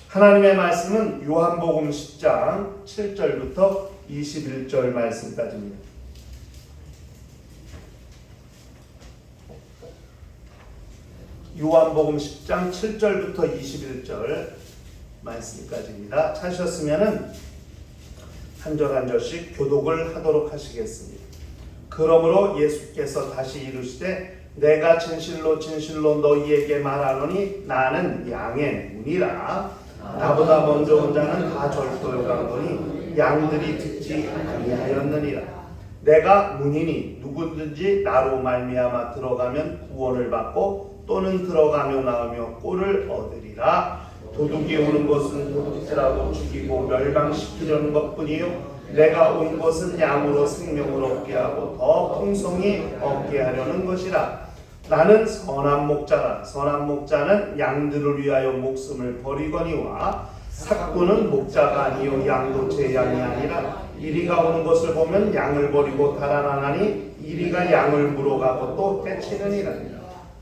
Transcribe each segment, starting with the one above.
하나님의 말씀은 요한복음 10장 7절부터 21절 말씀까지입니다. 요한복음 10장 7절부터 21절 말씀까지입니다. 찾으셨으면 한 절 한 절씩 교독을 하도록 하시겠습니다. 그러므로 예수께서 다시 이르시되 내가 진실로 진실로 너희에게 말하노니 나는 양의 문이라. 나보다 먼저 온 자는 다 절도에 가보니 양들이 듣지 아니하였느니라. 내가 문이니 누구든지 나로 말미암아 들어가면 구원을 받고 또는 들어가며 나오며 꼴을 얻으리라. 도둑이 오는 것은 도둑질하고 죽이고 멸망시키려는 것뿐이요 내가 온 것은 양으로 생명을 얻게 하고 더 풍성히 얻게 하려는 것이라. 나는 선한 목자라. 선한 목자는 양들을 위하여 목숨을 버리거니와 삭구는 목자가 아니요 양도 제 양이 아니라 이리가 오는 것을 보면 양을 버리고 달아나나니 이리가 양을 물어가고 또 해치느니라.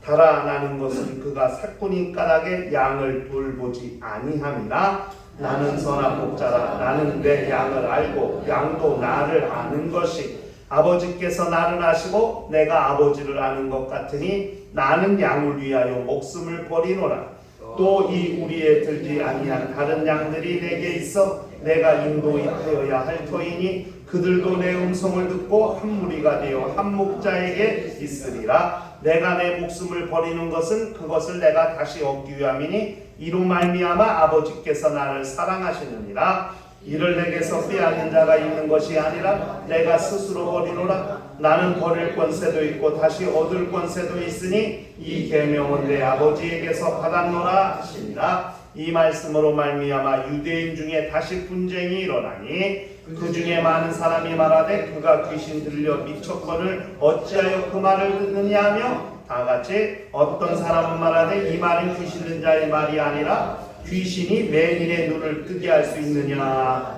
달아나는 것은 그가 삭구니 까닭에 양을 돌보지 아니함이라. 나는 선한 목자라. 나는 내 양을 알고 양도 나를 아는 것이 아버지께서 나를 아시고 내가 아버지를 아는 것 같으니 나는 양을 위하여 목숨을 버리노라. 또 이 우리에 들지 아니한 다른 양들이 내게 있어 내가 인도하여야 할 터이니 그들도 내 음성을 듣고 한 무리가 되어 한 목자에게 있으리라. 내가 내 목숨을 버리는 것은 그것을 내가 다시 얻기 위함이니 이로 말미암아 아버지께서 나를 사랑하시느니라. 이를 내게서 빼앗는 자가 있는 것이 아니라 내가 스스로 버리노라. 나는 버릴 권세도 있고 다시 얻을 권세도 있으니 이 계명은 내 아버지에게서 받았노라 하시니라. 이 말씀으로 말미암아 유대인 중에 다시 분쟁이 일어나니 그 중에 많은 사람이 말하되 그가 귀신 들려 미쳤거늘 어찌하여 그 말을 듣느냐 하며 다같이 어떤 사람은 말하되 이 말은 귀신 든 자의 말이 아니라 귀신이 맹인의 눈을 뜨게 할 수 있느냐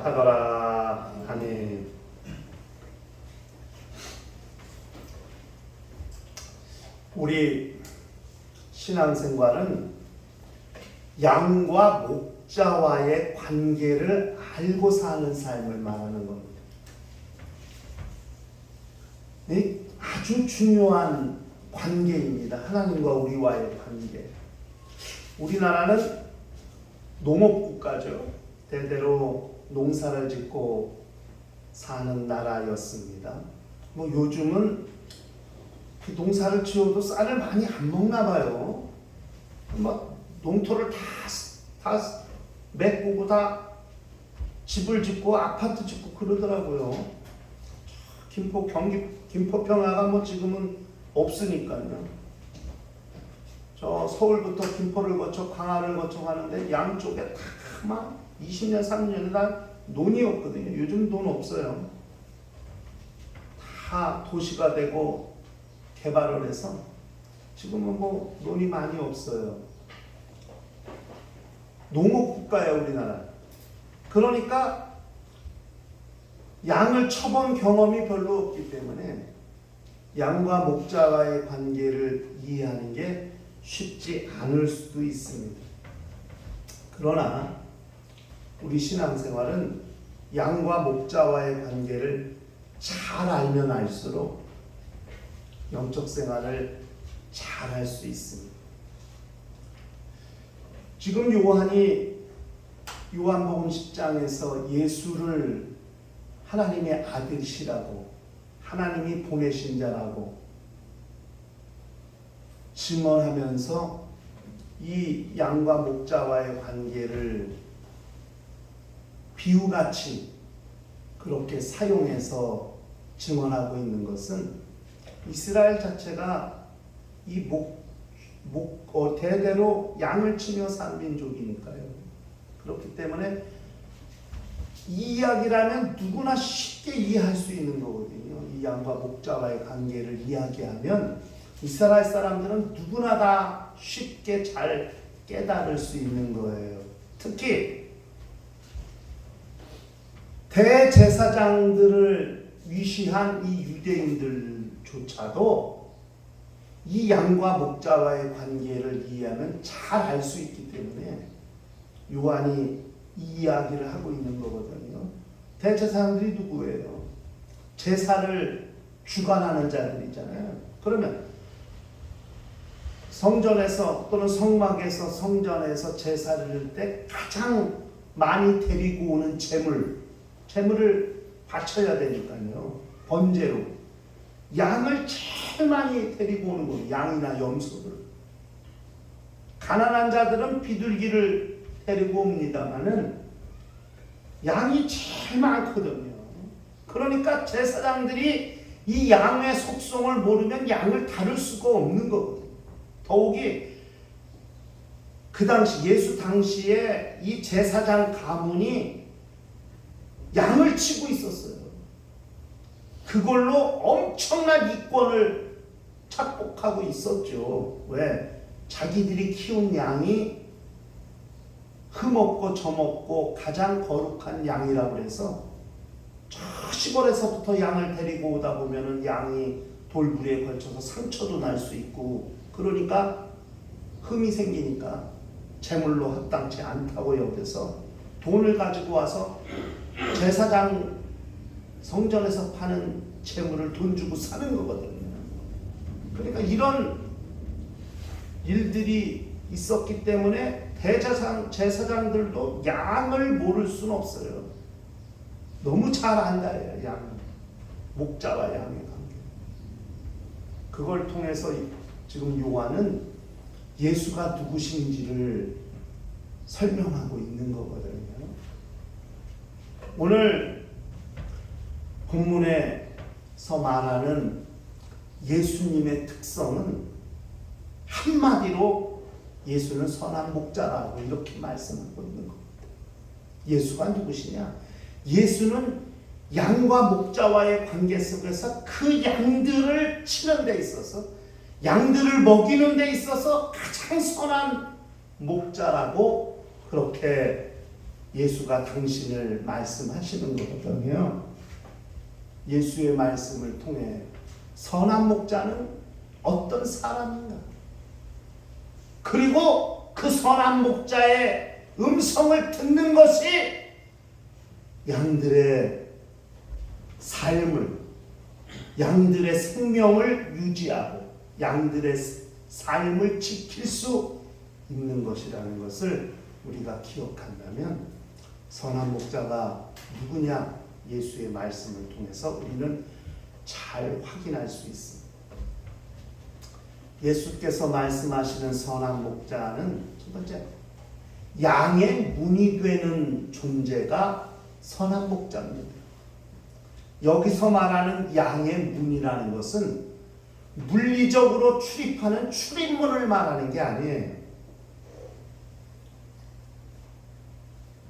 하더라. 아멘. 우리 신앙생활은 양과 목자와의 관계를 알고 사는 삶을 말하는 겁니다. 네? 아주 중요한 관계입니다. 하나님과 우리와의 관계. 우리나라는 농업국가죠. 대대로 농사를 짓고 사는 나라였습니다. 뭐 요즘은 그 농사를 지어도 쌀을 많이 안 먹나 봐요. 막 농토를 다 메꾸고 다 집을 짓고 아파트 짓고 그러더라고요. 경기 김포평화가 뭐 지금은 없으니까요. 저 서울부터 김포를 거쳐 광화를 거쳐 가는데 양쪽에 다 막 20년 30년에 다 논이었거든요. 요즘 돈 없어요. 다 도시가 되고 개발을 해서 지금은 뭐 논이 많이 없어요. 농업국가예요 우리나라. 그러니까 양을 쳐본 경험이 별로 없기 때문에 양과 목자와의 관계를 이해하는 게 쉽지 않을 수도 있습니다. 그러나 우리 신앙생활은 양과 목자와의 관계를 잘 알면 알수록 영적 생활을 잘 할 수 있습니다. 지금 요한이 요한복음 10장에서 예수를 하나님의 아들이시라고 하나님이 보내신 자라고 증언하면서 이 양과 목자와의 관계를 비유같이 그렇게 사용해서 증언하고 있는 것은 이스라엘 자체가 이 대대로 양을 치며 산 민족이니까요. 그렇기 때문에 이 이야기라면 누구나 쉽게 이해할 수 있는 거거든요. 이 양과 목자와의 관계를 이야기하면 이스라엘 사람들은 누구나 다 쉽게 잘 깨달을 수 있는 거예요. 특히 대제사장들을 위시한 이 유대인들조차도 이 양과 목자와의 관계를 이해하면 잘 알 수 있기 때문에 요한이 이 이야기를 하고 있는 거거든요. 대제사장들이 누구예요? 제사를 주관하는 자들이잖아요. 그러면 성전에서 또는 성막에서 성전에서 제사를 할 때 가장 많이 데리고 오는 재물을 바쳐야 되니까요. 번제로 양을 제일 많이 데리고 오는 거예요. 양이나 염소를. 가난한 자들은 비둘기를 데리고 옵니다마는 양이 제일 많거든요. 그러니까 제사장들이 이 양의 속성을 모르면 양을 다룰 수가 없는 거거든요. 더욱이 그 당시 예수 당시에 이 제사장 가문이 양을 치고 있었어요. 그걸로 엄청난 이권을 착복하고 있었죠. 왜? 자기들이 키운 양이 흠없고 점없고 가장 거룩한 양이라고 해서 저 시골에서부터 양을 데리고 오다 보면은 양이 돌부리에 걸쳐서 상처도 날 수 있고, 그러니까 흠이 생기니까 제물로 합당치 않다고 여겨서 돈을 가지고 와서 제사장 성전에서 파는 제물을 돈 주고 사는 거거든요. 그러니까 이런 일들이 있었기 때문에 제사장들도 양을 모를 수는 없어요. 너무 잘 안다예요. 양, 목자와 양의 관계. 그걸 통해서 지금 요한은 예수가 누구신지를 설명하고 있는 거거든요. 오늘 본문에서 말하는 예수님의 특성은 한마디로 예수는 선한 목자라고 이렇게 말씀하고 있는 겁니다. 예수가 누구시냐? 예수는 양과 목자와의 관계 속에서 그 양들을 치는 데 있어서, 양들을 먹이는 데 있어서 가장 선한 목자라고 그렇게 예수가 당신을 말씀하시는 거거든요. 예수의 말씀을 통해 선한 목자는 어떤 사람인가? 그리고 그 선한 목자의 음성을 듣는 것이 양들의 삶을, 양들의 생명을 유지하고 양들의 삶을 지킬 수 있는 것이라는 것을 우리가 기억한다면 선한 목자가 누구냐? 예수의 말씀을 통해서 우리는 잘 확인할 수 있습니다. 예수께서 말씀하시는 선한 목자는 첫 번째, 양의 문이 되는 존재가 선한 목자입니다. 여기서 말하는 양의 문이라는 것은 물리적으로 출입하는 출입문을 말하는 게 아니에요.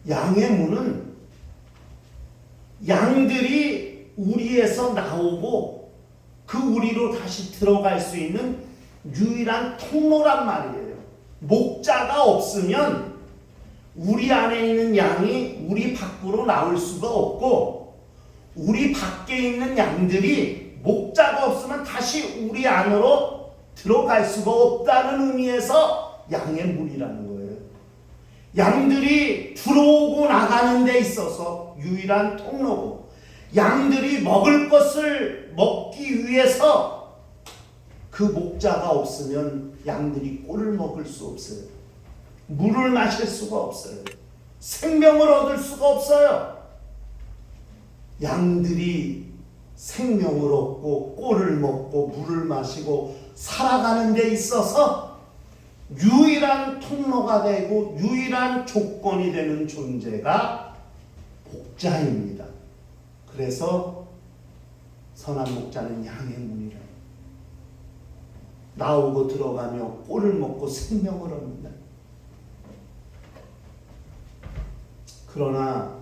양의 문은 양들이 우리에서 나오고 그 우리로 다시 들어갈 수 있는 유일한 통로란 말이에요. 목자가 없으면 우리 안에 있는 양이 우리 밖으로 나올 수가 없고, 우리 밖에 있는 양들이 목자가 없으면 다시 우리 안으로 들어갈 수가 없다는 의미에서 양의 문이라는 거예요. 양들이 들어오고 나가는 데 있어서 유일한 통로고, 양들이 먹을 것을 먹기 위해서 그 목자가 없으면 양들이 꼴을 먹을 수 없어요. 물을 마실 수가 없어요. 생명을 얻을 수가 없어요. 양들이 생명을 얻고 꼴을 먹고 물을 마시고 살아가는 데 있어서 유일한 통로가 되고 유일한 조건이 되는 존재가 목자입니다. 그래서 선한 목자는 양의 문이라. 나오고 들어가며 꼴을 먹고 생명을 얻는다. 그러나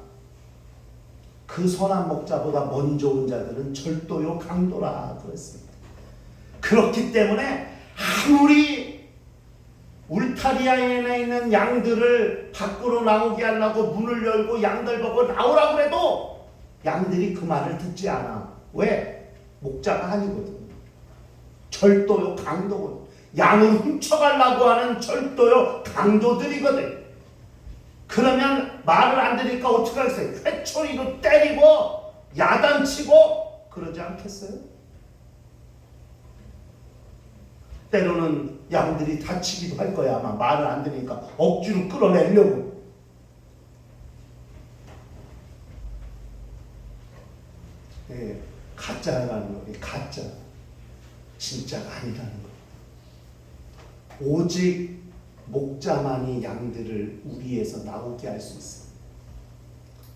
그 선한 목자보다 먼저 온 자들은 절도요 강도라 그랬습니다. 그렇기 때문에 아무리 울타리아에 있는 양들을 밖으로 나오게 하려고 문을 열고 양들 보고 나오라고 해도 양들이 그 말을 듣지 않아. 왜? 목자가 아니거든. 절도요 강도거든. 양을 훔쳐가려고 하는 절도요 강도들이거든. 그러면 말을 안 들으니까 어떻게 하겠어요? 회초리로 때리고 야단치고 그러지 않겠어요? 때로는 양들이 다치기도 할 거야. 아마 말을 안 들으니까 억지로 끌어내려고. 예, 가짜라는 거예요. 가짜. 진짜가 아니라는 거. 오직 목자만이 양들을 우리에서 나오게 할 수 있어요.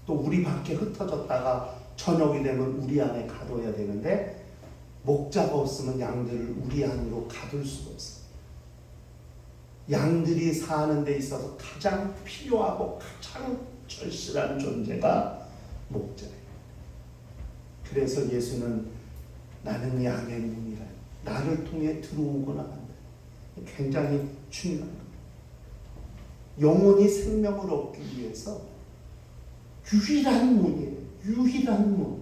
또 우리 밖에 흩어졌다가 저녁이 되면 우리 안에 가둬야 되는데 목자가 없으면 양들을 우리 안으로 가둘 수가 없어요. 양들이 사는 데 있어서 가장 필요하고 가장 절실한 존재가 목자예요. 그래서 예수는 나는 양의 문이라, 나를 통해 들어오거나 한다. 굉장히 중요한 겁니다. 영혼이 생명을 얻기 위해서 유일한 문이에요. 유일한 문.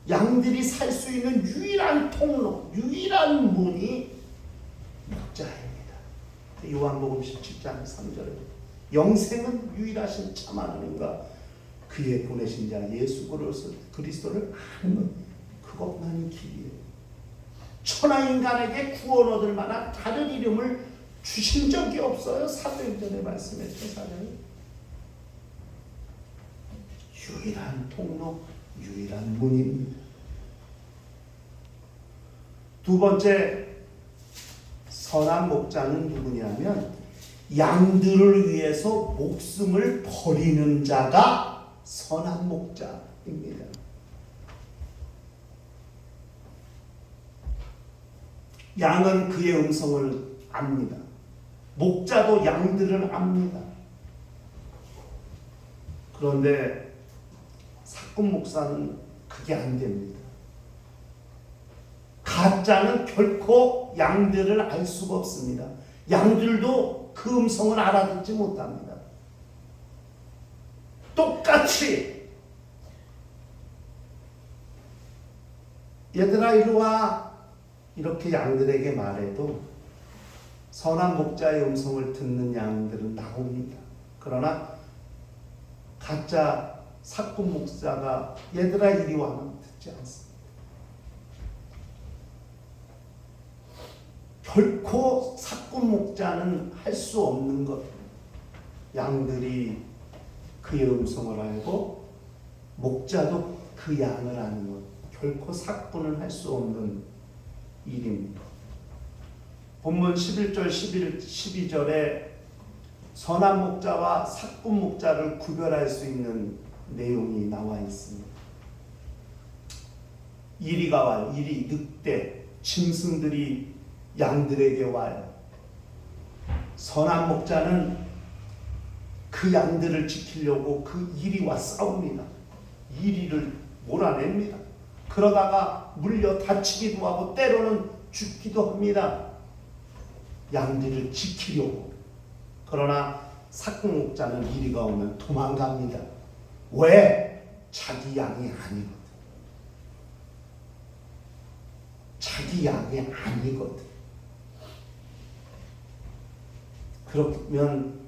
양들이 살 수 있는 유일한 통로, 유일한 문이 목자입니다. 요한복음 17장 3절에 영생은 유일하신 참 하나님과 그의 보내신 자 예수 그리스도를 아는 것, 그것만이 길이에요. 천하 인간에게 구원 얻을 만한 다른 이름을 주신 적이 없어요. 사도행전에 말씀했죠. 사도행. 유일한 통로, 유일한 문입니다. 두 번째, 선한 목자는 누구냐면 양들을 위해서 목숨을 버리는 자가 선한 목자입니다. 양은 그의 음성을 압니다. 목자도 양들을 압니다. 그런데 사꾼 목사는 그게 안 됩니다. 가짜는 결코 양들을 알 수가 없습니다. 양들도 그 음성을 알아듣지 못합니다. 똑같이 얘들아 이리 와 이렇게 양들에게 말해도 선한 목자의 음성을 듣는 양들은 나옵니다. 그러나 가짜 사꾼 목사가 얘들아 이리 와는 듣지 않습니다. 결코 사꾼 목자는 할 수 없는 것. 양들이 그의 음성을 알고 목자도 그 양을 아는 것. 결코 사꾼은 할 수 없는 일입니다. 본문 11절 12절에 선한 목자와 사꾼 목자를 구별할 수 있는 내용이 나와 있습니다. 이리가 와요. 이리 늑대, 짐승들이 양들에게 와요. 선한 목자는 그 양들을 지키려고 그 이리와 싸웁니다. 이리를 몰아냅니다. 그러다가 물려 다치기도 하고 때로는 죽기도 합니다. 양들을 지키려고. 그러나 사꾼 목자는 이리가 오면 도망갑니다. 왜? 자기 양이 아니거든. 자기 양이 아니거든. 그러면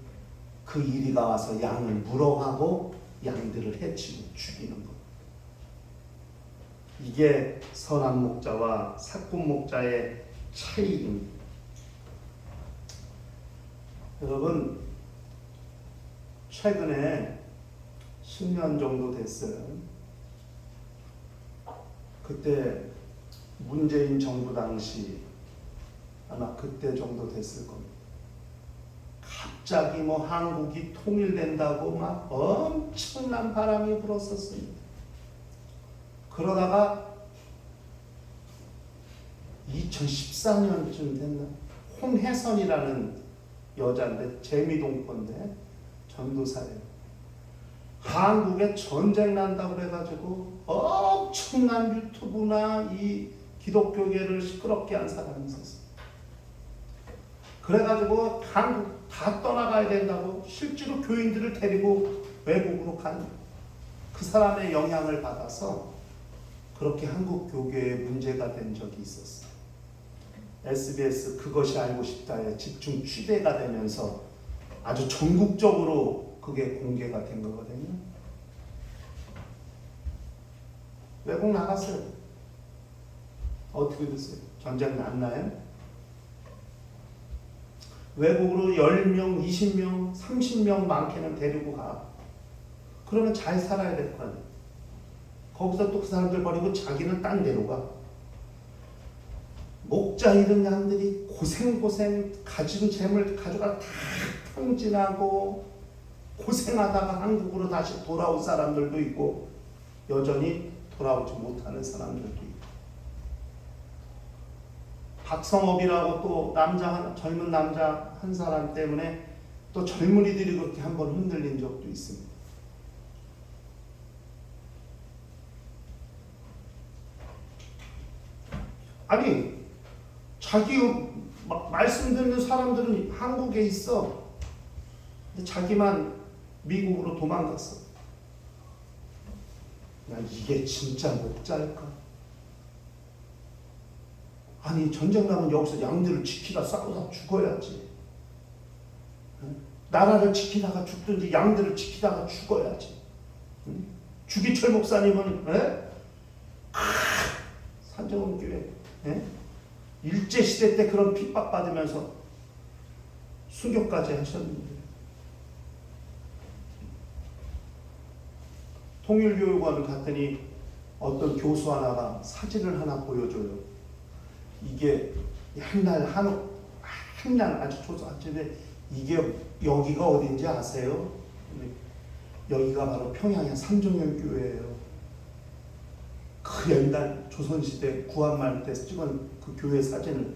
그 이리가 와서 양을 물어가고 양들을 해치고 죽이는 것. 이게 선한 목자와 사꾼 목자의 차이입니다. 여러분, 최근에 10년 정도 됐어요. 그때 문재인 정부 당시 아마 그때 정도 됐을 겁니다. 갑자기 한국이 통일된다고 막 엄청난 바람이 불었었습니다. 그러다가 2014년쯤 됐나? 홍혜선이라는 여자인데 재미동포인데 전도사예요. 한국에 전쟁 난다고 그래가지고 엄청난 유튜브나 이 기독교계를 시끄럽게 한 사람이 있었어요. 그래가지고 한국 다 떠나가야 된다고 실제로 교인들을 데리고 외국으로 간 그 사람의 영향을 받아서 그렇게 한국 교계에 문제가 된 적이 있었어요. SBS 그것이 알고 싶다에 집중 취재가 되면서 아주 전국적으로 그게 공개가 된 거거든요. 외국 나갔어요. 어떻게 됐어요? 전쟁 났나요? 외국으로 10명, 20명, 30명 많게는 데리고 가. 그러면 잘 살아야 될 거 아니에요. 거기서 또 그 사람들 버리고 자기는 딴 데로 가. 목자 잃은 양들이 고생 가진 재물 가져가 다 탕진하고 고생하다가 한국으로 다시 돌아온 사람들도 있고 여전히 돌아오지 못하는 사람들도 있고. 박성업이라고 또 젊은 남자 한 사람 때문에 또 젊은이들이 그렇게 한번 흔들린 적도 있습니다. 아니 자기 말씀 듣는 사람들은 한국에 있어. 근데 자기만 미국으로 도망갔어. 야, 이게 진짜 목자일까? 아니 전쟁 나면 여기서 양들을 지키다 싸우다 죽어야지. 나라를 지키다가 죽든지 양들을 지키다가 죽어야지. 주기철 목사님은 산정원교회 일제시대 때 그런 핍박받으면서 순교까지 하셨는데 통일교육원을 갔더니 어떤 교수 하나가 사진을 하나 보여줘요. 이게 한날 아주 조선아침에 이게 여기가 어딘지 아세요? 여기가 바로 평양의 삼종현교회예요. 그 옛날 조선시대 구한말 때 찍은 그 교회 사진을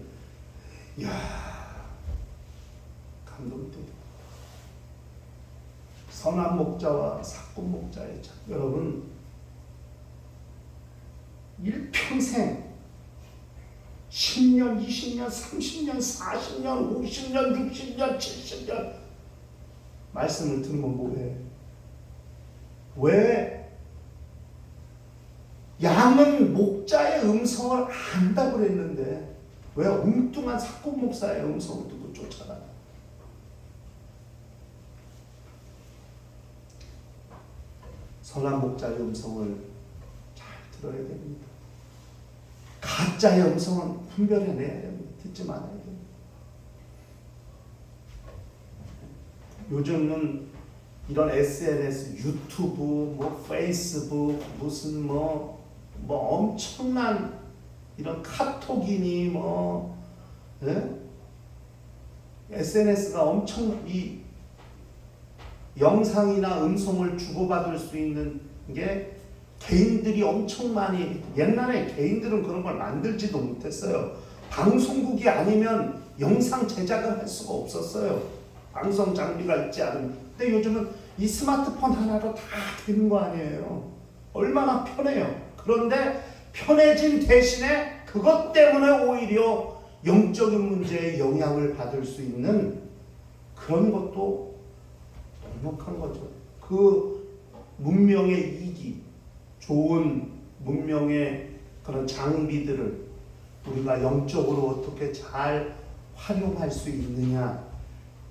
이야 감동돼. 선한 목자와 사꾼 목자의 차. 여러분 일평생 10년, 20년, 30년, 40년, 50년, 60년, 70년 말씀을 들으면 뭐해? 왜? 양은 목자의 음성을 안다고 그랬는데 왜 엉뚱한 사꾼 목사의 음성을 듣고 쫓아가냐? 선한 목자의 음성을 잘 들어야 됩니다. 가짜의 음성은 분별해내야 됩니다. 듣지 말아야 됩니다. 요즘은 이런 SNS, 유튜브, 페이스북, 무슨 엄청난 이런 카톡이니 SNS가 엄청 이 영상이나 음성을 주고받을 수 있는 게 개인들이 엄청 많이, 옛날에 개인들은 그런 걸 만들지도 못했어요. 방송국이 아니면 영상 제작을 할 수가 없었어요. 방송 장비가 있지 않으면. 근데 요즘은 이 스마트폰 하나로 다 되는 거 아니에요. 얼마나 편해요. 그런데 편해진 대신에 그것 때문에 오히려 영적인 문제에 영향을 받을 수 있는 그런 것도 넉넉한 거죠. 그 문명의 이기, 좋은 문명의 그런 장비들을 우리가 영적으로 어떻게 잘 활용할 수 있느냐,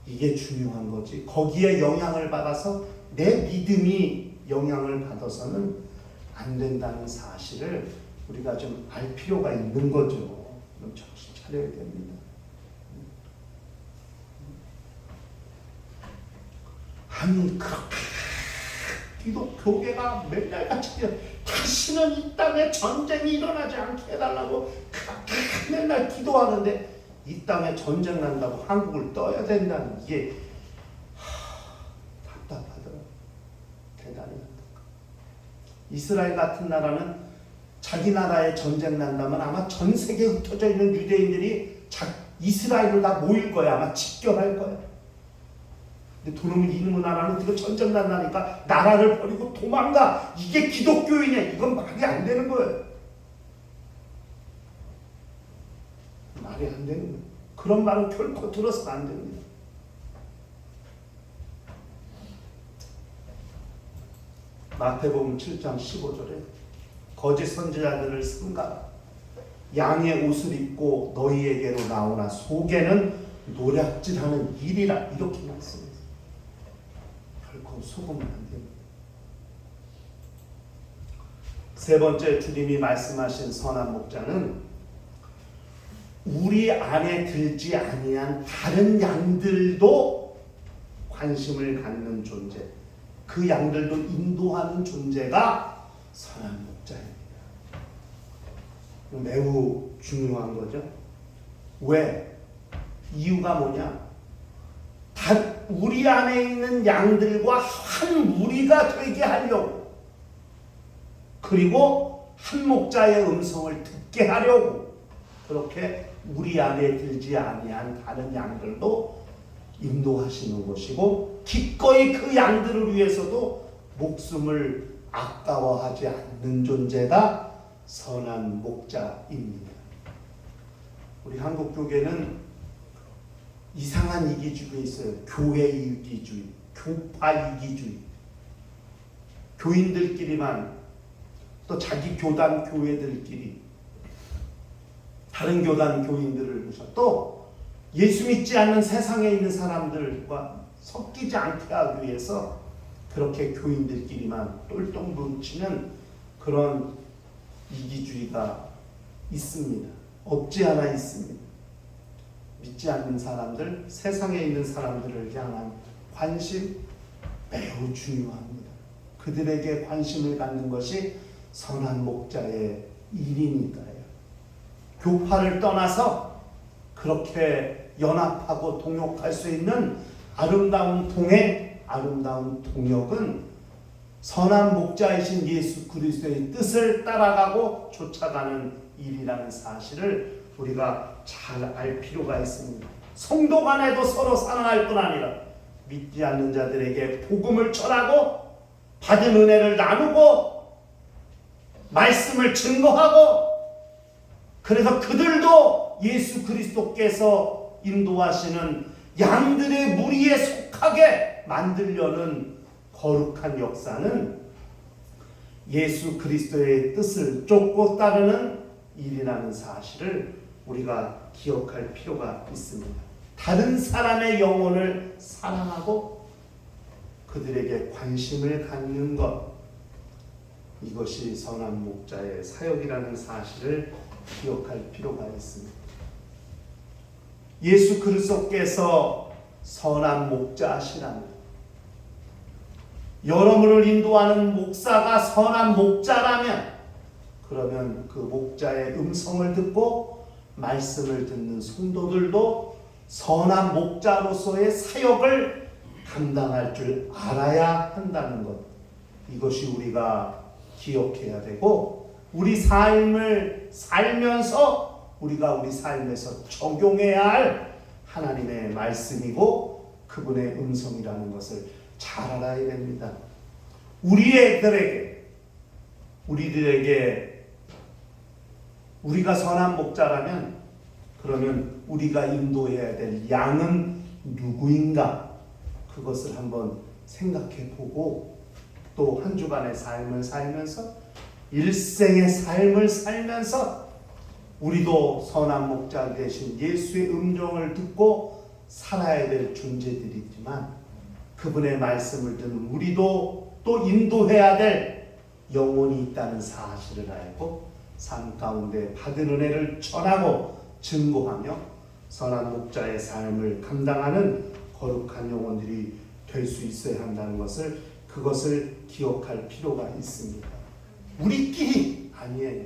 이게 중요한 거지. 거기에 영향을 받아서 내 믿음이 영향을 받아서는 안 된다는 사실을 우리가 좀 알 필요가 있는 거죠. 그럼 정신 차려야 됩니다. 아니 그렇게 교계가 맨날같이 다시는 이 땅에 전쟁이 일어나지 않게 해달라고 그렇게 맨날 기도하는데 이 땅에 전쟁 난다고 한국을 떠야 된다는 이게 답답하더라고요. 대단히 답답해요. 이스라엘 같은 나라는 자기 나라에 전쟁 난다면 아마 전 세계에 흩어져 있는 유대인들이 이스라엘로 다 모일 거야. 아마 집결할 거야. 근데 도놈이 이놈의 나라는 어떻게 전쟁 난다니까 나라를 버리고 도망가. 이게 기독교이냐? 이건 말이 안 되는 거예요. 말이 안 되는 거예요. 그런 말은 결코 들어서는 안 됩니다. 마태복음 7장 15절에 거짓 선지자들을 삼가라. 양의 옷을 입고 너희에게로 나오나 속에는 노략질하는 일이라, 이렇게 말씀했어요. 결코 속으면 안 됩니다. 세 번째 주님이 말씀하신 선한 목자는 우리 안에 들지 아니한 다른 양들도 관심을 갖는 존재, 그 양들도 인도하는 존재가 선한 목자입니다. 매우 중요한 거죠. 왜? 이유가 뭐냐? 우리 안에 있는 양들과 한 무리가 되게 하려고, 그리고 한 목자의 음성을 듣게 하려고, 그렇게 우리 안에 들지 아니한 다른 양들도 인도하시는 것이고, 기꺼이 그 양들을 위해서도 목숨을 아까워하지 않는 존재가 선한 목자입니다. 우리 한국 교계는 이상한 이기주의가 있어요. 교회 이기주의, 교파 이기주의. 교인들끼리만, 또 자기 교단 교회들끼리, 다른 교단 교인들을 또 예수 믿지 않는 세상에 있는 사람들과 섞이지 않게 하기 위해서 그렇게 교인들끼리만 똘똘 뭉치는 그런 이기주의가 있습니다. 없지 않아 있습니다. 믿지 않는 사람들, 세상에 있는 사람들을 향한 관심 매우 중요합니다. 그들에게 관심을 갖는 것이 선한 목자의 일이니까요. 교파를 떠나서 그렇게 연합하고 동역할 수 있는 아름다운 동행, 아름다운 동역은 선한 목자이신 예수 그리스도의 뜻을 따라가고 쫓아가는 일이라는 사실을 우리가 잘 알 필요가 있습니다. 성도 간에도 서로 사랑할 뿐 아니라 믿지 않는 자들에게 복음을 전하고 받은 은혜를 나누고 말씀을 증거하고, 그래서 그들도 예수 그리스도께서 인도하시는 양들의 무리에 속하게 만들려는 거룩한 역사는 예수 그리스도의 뜻을 쫓고 따르는 일이라는 사실을 우리가 기억할 필요가 있습니다. 다른 사람의 영혼을 사랑하고 그들에게 관심을 갖는 것, 이것이 선한 목자의 사역이라는 사실을 기억할 필요가 있습니다. 예수 그리스도께서 선한 목자시라면, 여러분을 인도하는 목사가 선한 목자라면, 그러면 그 목자의 음성을 듣고 말씀을 듣는 성도들도 선한 목자로서의 사역을 감당할 줄 알아야 한다는 것, 이것이 우리가 기억해야 되고, 우리 삶을 살면서 우리가 우리 삶에서 적용해야 할 하나님의 말씀이고 그분의 음성이라는 것을 잘 알아야 됩니다. 우리들에게 우리가 선한 목자라면, 그러면 우리가 인도해야 될 양은 누구인가, 그것을 한번 생각해 보고, 또 한 주간의 삶을 살면서, 일생의 삶을 살면서 우리도 선한 목자 되신 예수의 음성을 듣고 살아야 될 존재들이지만, 그분의 말씀을 듣는 우리도 또 인도해야 될 영혼이 있다는 사실을 알고 삶 가운데 받은 은혜를 전하고 증거하며 선한 목자의 삶을 감당하는 거룩한 영혼들이 될 수 있어야 한다는 것을, 그것을 기억할 필요가 있습니다. 우리끼리 아니에요.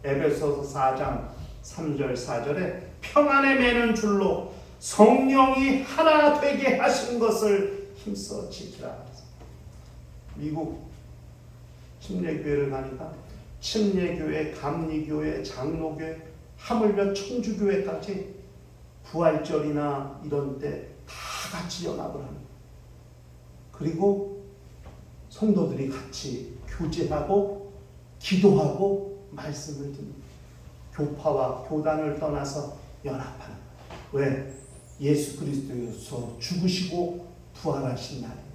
에베소서 4장 3절 4절에 평안에 매는 줄로 성령이 하나 되게 하신 것을 힘써 지키라. 미국 침례교회를 가니까 침례교회, 감리교회, 장로교회, 하물며 청주교회까지 부활절이나 이런 때 다 같이 연합을 합니다. 그리고 성도들이 같이 교제하고 기도하고 말씀을 듣는, 교파와 교단을 떠나서 연합하는. 왜? 예수 그리스도께서 죽으시고 부활하신 날이니까.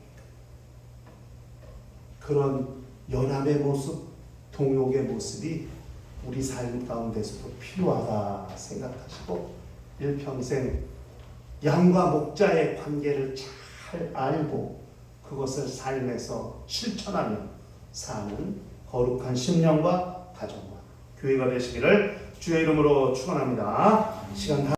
그런 연합의 모습, 동역의 모습이 우리 삶 가운데서도 필요하다 생각하시고, 일평생 양과 목자의 관계를 잘 알고 그것을 삶에서 실천하며 사는 거룩한 심령과 가정과 교회가 되시기를 주의 이름으로 축원합니다. 시간 다